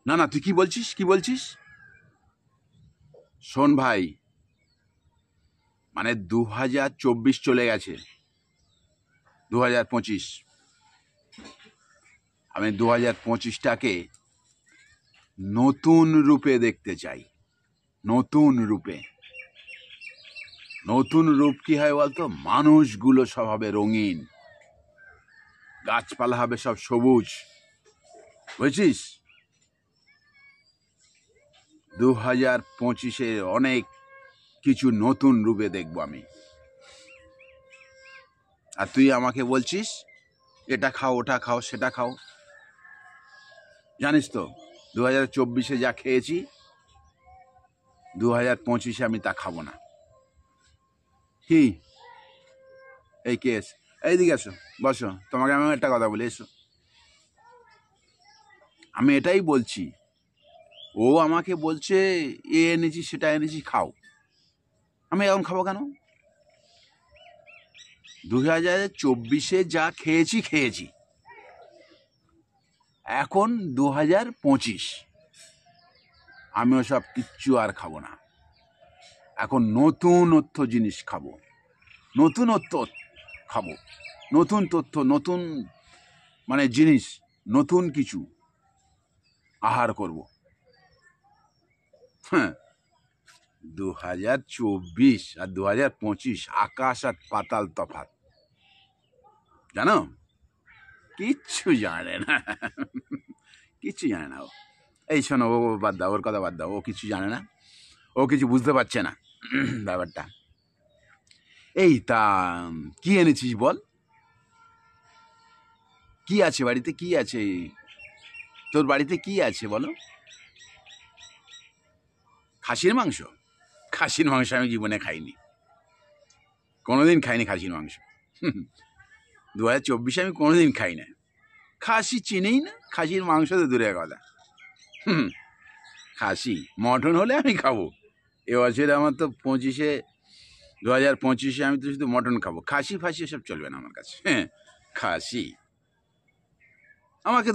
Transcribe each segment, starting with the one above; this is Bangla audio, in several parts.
না না, তুই কি বলছিস, কি বলছিস? শোন ভাই, মানে 2024 চলে গেছে, 2025। আমি 2025টাকে নতুন রূপে দেখতে চাই, নতুন রূপে। নতুন রূপ কি হয় বলতো? মানুষগুলো সব হবে রঙিন, গাছপালা হবে সব সবুজ, বুঝছিস? 2025-এ অনেক কিছু নতুন রূপে দেখবো আমি। আর তুই আমাকে বলছিস এটা খাও, ওটা খাও, সেটা খাও। জানিস তো 2024-এ যা খেয়েছি, 2025-এ আমি তা খাবো না। কি এই কেস, এইদিকে এসো, বসো, তোমাকে আমি একটা কথা বলি, এসো। আমি এটাই বলছি, ও আমাকে বলছে এ এনেছি সেটা এনেছি খাও, আমি এখন খাবো কেন? 2024-এ যা খেয়েছি খেয়েছি, এখন 2025, আমি ওসব কিচ্ছু আর খাবো না। এখন নতুনত্ব জিনিস খাবো, নতুনত্ব খাবো, নতুন তথ্য, নতুন মানে জিনিস, নতুন কিছু আহার করব। হ্যাঁ, 2024 আর 2025 আকাশ আর পাতাল তফাৎ, জানো? কিচ্ছু জানে না, কিচ্ছু জানে না ও। এই শোনো, ও বাদ দাও, ওর কথা বাদ দাও, ও কিছু জানে না, ও কিছু বুঝতে পারছে না ব্যাপারটা। এই তা কি এনেছিস বল? কি আছে বাড়িতে, কি আছে তোর বাড়িতে, কি আছে বলো? খাসির মাংস? খাসির মাংস আমি জীবনে খাইনি, কোনোদিন খাইনি খাসির মাংস। 2024-এ আমি কোনোদিন খাই না, খাসি চিনেই না, খাসির মাংস তো দূরের কথা। খাসি মটন হলে আমি খাবো। এবছরে আমার তো 2025-এ আমি তো শুধু মটন খাবো, খাসি ফাসি এসব চলবে না আমার কাছে। হ্যাঁ, খাসি আমাকে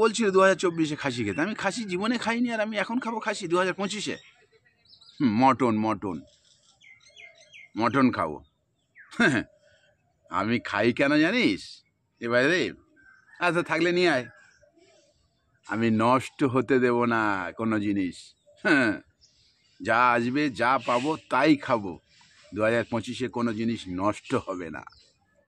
বলছিল 2024-এ খাসি খেতে, আমি খাসি জীবনে খাইনি, আর আমি এখন খাবো খাসি 2025-এ? মটন মটন মটন খাবো। আমি খাই কেন জানিস? এবারে আচ্ছা থাকলে নিয়ে আয়, আমি নষ্ট হতে দেব না কোনো জিনিস। হ্যাঁ, যা আসবে, যা পাবো তাই খাবো। 2025-এ কোনো জিনিস নষ্ট হবে না।